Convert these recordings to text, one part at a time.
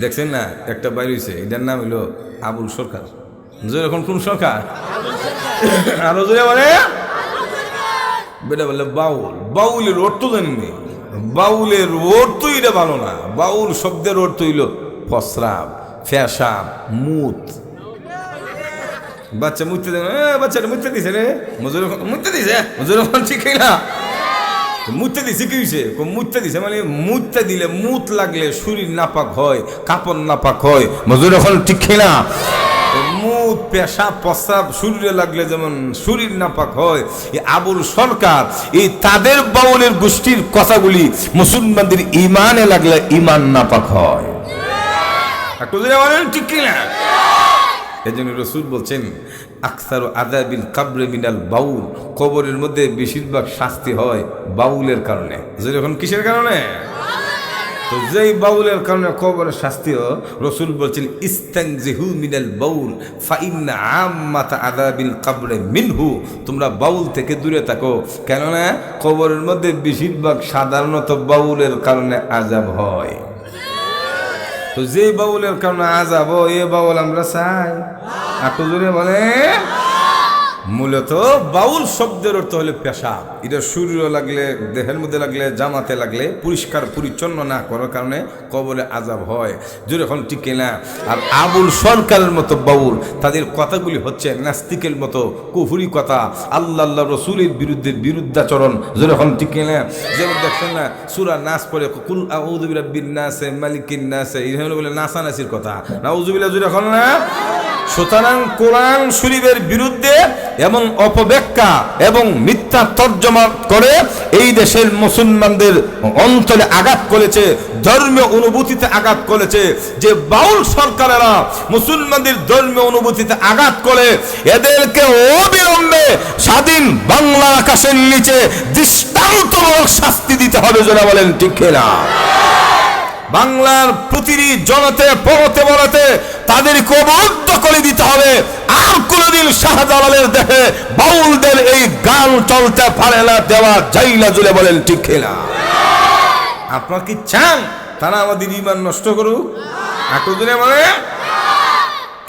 দেখছেন না একটা বাইর হয়েছে, এটার নাম হইল আবুল সরকার। এখন কোন সরকার? আরো জোরে মানে বেটা বললে বাউল। বাউলের অর্থ জানেননি? বাউলের অর্থ এটা ভালো না। বাউল শব্দের অর্থ হইল প্রস্রাব, পেশাব, মুত। বাচ্চা মুততে দেন, বাচ্চাটা মুততে দিছে রে, মজুর মুততে দিছে, মজুর ঠিক না মুততে দিছে। কি হয়েছে? মুততে দিছে মানে মুততে দিলে মুত লাগলে শরীর নাপাক হয়, কাপড় নাপাক হয়। মজুর এখন ঠিক না? মুত, পেশাব, প্রস্রাব শরীরে লাগলে যেমন শরীর নাপাক হয়, এই আবুল সরকার এই তাদের বাউলের গোষ্ঠীর কথাগুলি মুসলমানদের ইমানে লাগলে ইমান নাপাক হয়। একটু বলেন ঠিক কিনা? এই জন্য রসুল বলছেন আকসার আযাবিল কবরে মিনাল বাউল, কবরের মধ্যে বেশিরভাগ শাস্তি হয় বাউলের কারণে। যখন কিসের কারণে? তো যেই বাউলের কারণে কবরের শাস্তি হয়, রসুল বলছেন ইস্তানজিহু মিনাল বাউল ফাইন্না আম্মাতা আযাবিল কবরে মিনহু, তোমরা বাউল থেকে দূরে থাকো, কেননা কবরের মধ্যে বেশিরভাগ সাধারণত বাউলের কারণে আযাব হয়। তো যে বাউলের কারণে আযাব, এ বাউল আমরা চাই? একটু জোরে বলে। মূলত বাউল শব্দের অর্থ হলে পেশাব। এটা শরীরে লাগলে, দেহের মধ্যে লাগলে, জামাতে লাগলে পরিষ্কার পরিচ্ছন্ন না করার কারণে কবরে আযাব হয়। জোরে এখন ঠিক না? আর আবুল সরকারের মতো বাউল, তাদের কথাগুলি হচ্ছে নাস্তিকের মতো কুফরি কথা, আল্লাহ রসুলের বিরুদ্ধে বিরুদ্ধাচরণ। জোরে এখন ঠিক না? যেমন দেখছেন না সূরা নাস পড়ে কুল আউযু বিরাব্বিন নাস মালিকিন নাস, এই বলে নাসানাসির কথা। নাউযুবিল্লাহ। জোরে এখন না? সুতরাং কোরআন শরীফের বিরুদ্ধে এবং অপব্যাখ্যা এবং মিথ্যা তর্জমা করে এই দেশের মুসলমানদের অন্তরে আঘাত করেছে, ধর্মীয় অনুভূতিতে আঘাত করেছে। যে বাউল সরকারেরা মুসলমানদের ধর্মীয় অনুভূতিতে আঘাত করে, এদেরকে অবিলম্বে স্বাধীন বাংলা আকাশের নিচে দৃষ্টান্তমূলক শাস্তি দিতে হবে। যারা বলেন ঠিক না? বাংলার প্রতিটি জনতে পড়তে বলতে তাদেরকে অবদ্ধ করে দিতে হবে। আর কোনদিন শাহজালালের দেহে বাউলদের এই গান চলতে পারে না, দেওয়া যাই না। জুড়ে বলেন ঠিক না? আপনার কি চান তারা আমাদের ইমান নষ্ট করুক? একটু জুড়ে বলে।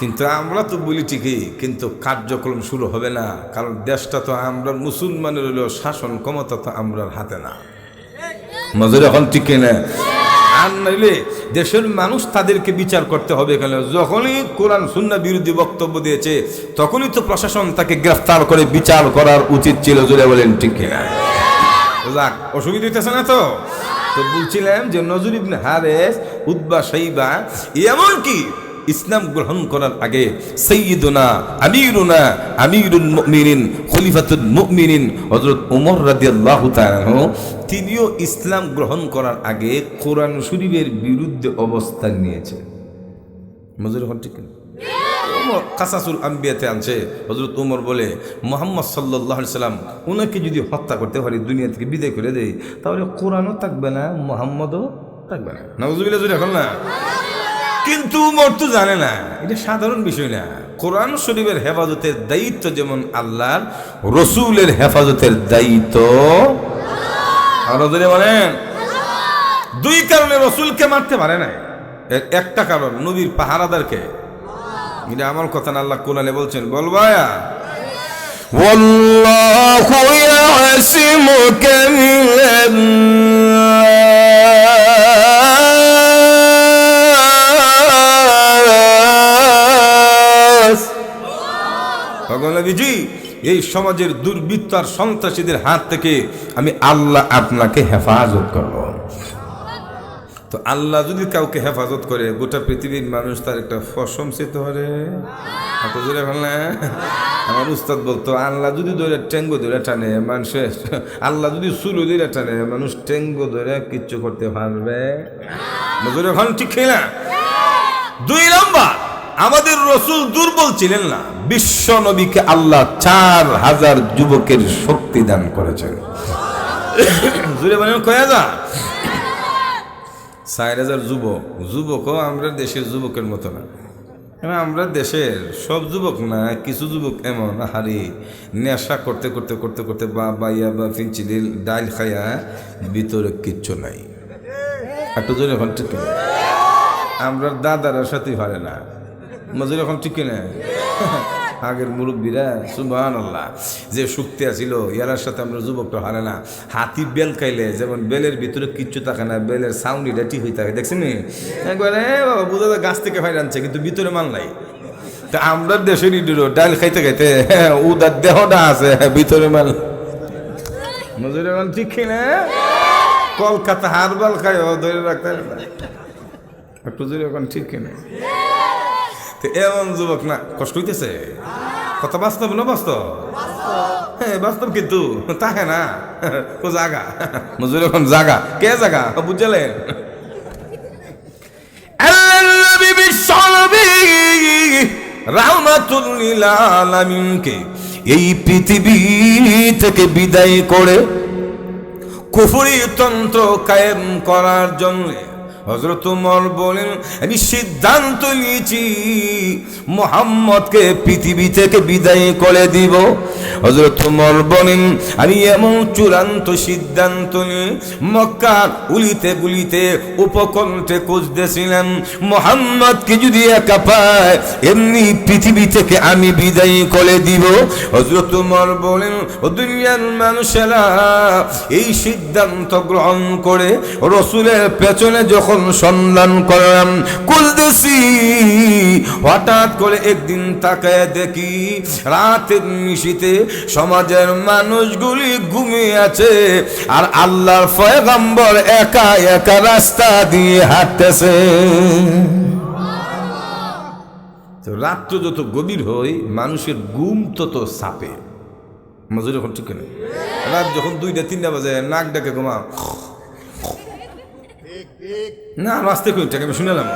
কিন্তু আমরা তো বলি ঠিকই, কিন্তু কার্যক্রম শুরু হবে না, কারণ দেশটা তো আমরা মুসলমানের হলেও শাসন ক্ষমতা তো আমরার হাতে না। মজুর এখন ঠিক না? আর নইলে দেশের মানুষ তাদেরকে বিচার করতে হবে। কেন? যখনই কোরআন সুন্নাহ বিরোধী বক্তব্য দিয়েছে তখনই তো প্রশাসন তাকে গ্রেফতার করে বিচার করার উচিত ছিল। জুড়ে বলেন ঠিক কিনা? যাক, অসুবিধা হইতেছে না তো? তো বলছিলাম যে নজর ইবনে হারেস, উতবা, শাইবা, এমনকি ইসলাম গ্রহণ করার আগে সাইয়্যিদুনা আমিরুনা আমিরুল মুমিনিন খলিফাতুল মুমিনিন হযরত ওমর রাদিয়াল্লাহু তাআলা তিনিও ইসলাম গ্রহণ করার আগে কোরআন শরীফের বিরুদ্ধে অবস্থান নিয়েছে। মজুর হন ঠিক না? ওমর কাসাসুল আম্বিয়াতে আনছে, হযরত ওমর বলে মুহাম্মদ সাল্লাল্লাহু আলাইহি সাল্লাম ওনাকে যদি হত্যা করতে পারি, দুনিয়া থেকে বিদায় করে দেই, তাহলে কোরআনও থাকবে না, মুহাম্মদও থাকবে না। নাউযুবিল্লাহ। যদি এখন না, কিন্তু উমর তো জানে না, এটা সাধারণ বিষয় না। কোরআন শরীফের হেফাজতের দায়িত্ব যেমন আল্লাহর, রসুলের হেফাজতের দায়িত্ব আল্লাহর। বলেন দুই কারণে রসুলকে মারতে পারে না। একটা কারণ নবীর পাহারাদারকে, এটা আমার কথা না, আল্লাহ কোরআনে বলছেন, বলবায়া ওয়াল্লাহু ইয়াসিমুকা মিনান নবীজি, এই সমাজের দুর্বৃত্ত আর সন্ত্রাসীদের হাত থেকে আমি আল্লাহ আপনাকে হেফাজত করব। তো আল্লাহ যদি কাউকে হেফাজত করে, গোটা পৃথিবীর মানুষ তার একটা প্রশংসিত হবে। আমার উস্তাদ বলতো, আল্লাহ যদি ধরে টেঙ্গো ধরে টানে মানুষের, আল্লাহ যদি চুলো ধরে টানে মানুষ টেঙ্গো ধরে কিচ্ছু করতে পারবে না। ঠিক না? দুই নম্বর, আমাদের রসুল দুর্বল ছিলেন না। বিশ্ব নবীকে আল্লাহ 4000 যুবকের শক্তি দান করেছেন। জুড়ে বলেন কয় হাজার? 4000 যুবক। যুবকও আমরা দেশের যুবকের মতো না। আমরা দেশের সব যুবক না, কিছু যুবক এমন হারি নেশা করতে করতে করতে করতে বা বাইয়া বা ফিনচিলির ডাইল খায়া ভিতরে কিচ্ছু নাই। একটু জোরে এখন ঠিক আমরা দাদার সাথেই পারে না মজুর এখন ঠিক কিনা আগের মুরব্বীরা সুবহানাল্লাহ যে শক্তি আছিল ইয়ার সাথে আমরা যুবকটা হারে না হাতি বেল খাইলে যেমন বেলের ভিতরে কিচ্ছু থাকে না বেলের সাউন্ডটা ঠিক হয়ে থাকে দেখছেন একবারে বুঝা যায় গাছ থেকে ফাইল আনছে কিন্তু ভিতরে মাল নাই তা আমরা দেশের ইডুরো ডাল খাইতে খাইতে উদার দেহটা আছে ভিতরে মাল মজুর এখন ঠিক কিনা কলকাতা হারবাল খাই ধরে রাখতে একটু জোরে এখন ঠিক কিনা তো এমন যুবক না কষ্ট হইতেছে কথা বাস্তব না বাস্তব হ্যাঁ বাস্তব কিন্তু তাহে না ও জাগা মজুর এখন জাগা কে জাগা বুঝলেন রাহমাতুল লিল আলামিনকে এই পৃথিবী থেকে বিদায় করে কুফরি তন্ত্র কায়েম করার জন্য হযরত ওমর বলেন আমি সিদ্ধান্ত নিয়েছি মুহাম্মদকে পৃথিবী থেকে বিদায় করে দিব। হযরত ওমর বলেন আমি এমন চূড়ান্ত সিদ্ধান্ত নিয়ে মক্কার উলিতে গুলিতে উপকণ্ঠে খুঁজতেছিলাম মুহাম্মদকে যদি একা পায় এমনি পৃথিবী থেকে আমি বিদায় করে দিব। হযরত ওমর বলেন ও দুনিয়ার মানুষেরা এই সিদ্ধান্ত গ্রহণ করে রাসূলের পেছনে যখন সন্ধান করলাম খুঁজতেছি হঠাৎ করে একদিন তাকায় দেখি রাতের নিশীথে সমাজের মানুষগুলি ঘুমিয়ে আছে আর আল্লাহর পয়গম্বর একা একা রাস্তা দিয়ে হাঁটতেছে। তো রাত্র যত গভীর হয় মানুষের ঘুম তত চাপে মজুর এখন ঠিক নেই রাত যখন 2টা-3টা বাজে নাক ডাকে ঘুমা না রাস্তে কইটাকে আমি শুনলাম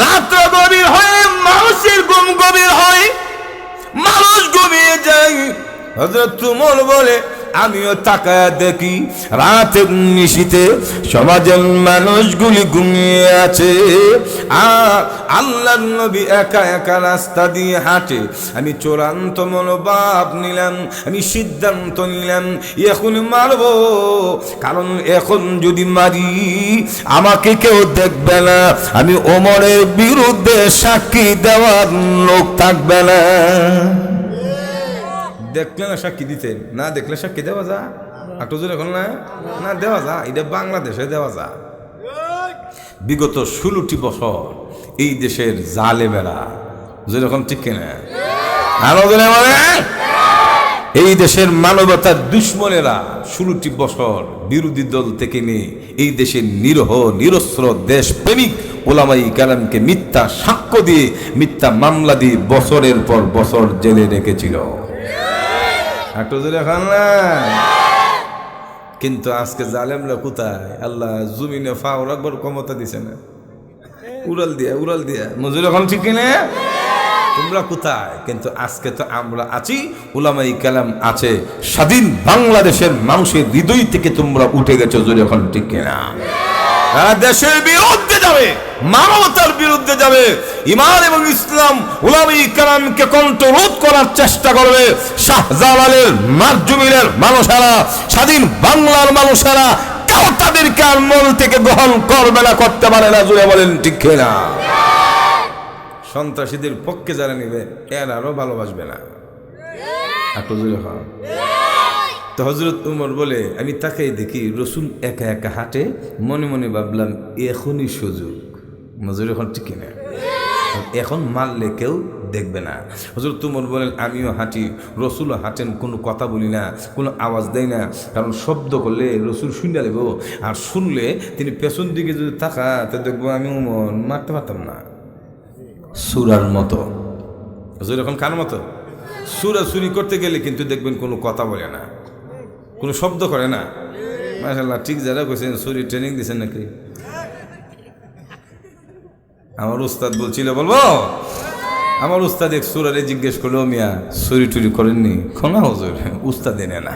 রাত্র গভীর হয় মানুষের ঘুম গভীর হয় মানুষ ঘুমিয়ে যায়। হযরত ওমর বলে আমিও তাকায় দেখি রাতের নিশীথে সমাজের মানুষগুলি ঘুমিয়ে আছে আর আল্লাহর নবী একা একা রাস্তা দিয়ে হাঁটে। আমি চূড়ান্ত মনোভাব নিলাম আমি সিদ্ধান্ত নিলাম এখন মারব কারণ এখন যদি মারি আমাকে কেউ দেখবে না আমি ওমরের বিরুদ্ধে সাক্ষী দেওয়ার লোক থাকবে না। দেখলে না সাক্ষী দিতে না দেখলে সাক্ষী দেওয়া যা একটু জোরে এখন না না দেওয়া যা এটা বাংলাদেশে দেওয়া যা। বিগত 16টি বছর এই দেশের জালেমেরা যেরকম ঠিক কিনা আরো জোরে বলে এই দেশের মানবতার দুশ্মনেরা 16টি বছর বিরোধী দল থেকে নিয়ে এই দেশের নিরহ নিরস্ত্র দেশপ্রেমিক ওলামাই কেরামকে মিথ্যা সাক্ষ্য দিয়ে মিথ্যা মামলা দিয়ে বছরের পর বছর জেলে রেখেছিল। কিন্তু আজকে জালেমরা কোথায় আল্লাহ জমিনে ফাও রাখবার ক্ষমতা দিছে না উড়াল দিয়া মজুর এখন ঠিক কিনা তোমরা কোথায় কিন্তু আজকে তো আমরা আছি উলামাই কালাম আছে স্বাধীন বাংলাদেশের মানুষের হৃদয় থেকে তোমরা উঠে গেছো জোরে এখন ঠিক কিনা দেশের বিরুদ্ধে যাবে মানবতার বিরুদ্ধে যাবে ঈমান এবং ইসলাম উলামাই কেরামকে কণ্ঠরোধ করার চেষ্টা করবে। শাহজালালের মারজুমিনের মানুষেরা স্বাধীন বাংলার মানুষেরা কেউ তাদেরকে আর মন থেকে গ্রহণ করবে না করতে পারে না জুড়ে বলেন ঠিক না। সন্ত্রাসীদের পক্ষে যারা নেবে এর আরো ভালোবাসবে না একটু জুড়ে হয়। তো হযরত ওমর বলে আমি তাকাই দেখি রাসূল একা একা হাঁটে মনে মনে ভাবলাম এখনই সুযোগ মজুর এখন ঠিক না এখন মারলে কেউ দেখবে না। হযরত ওমর বলেন আমিও হাঁটি রাসূলও হাঁটেন কোনো কথা বলি না কোনো আওয়াজ দেয় না কারণ শব্দ করলে রাসূল শুনে নেব আর শুনলে তিনি পেছন দিকে যদি তাকাতে দেখবো আমি ওমর মারতে পারতাম না। সূরার মতো হযরত এখন কার মতো সূরা চুরি করতে গেলে কিন্তু দেখবেন কোনো কথা বলে না কোনো শব্দ করে না। মাশাআল্লাহ ঠিক যারা কইছেন চুরি ট্রেনিং দিছেন নাকি আমার উস্তাদ বলছিল বলবো আমার উস্তাদ এক সুরারে জিজ্ঞেস করলো মিয়া চুরি টুরি করেননি খোনা হুজুর উস্তাদ এনে না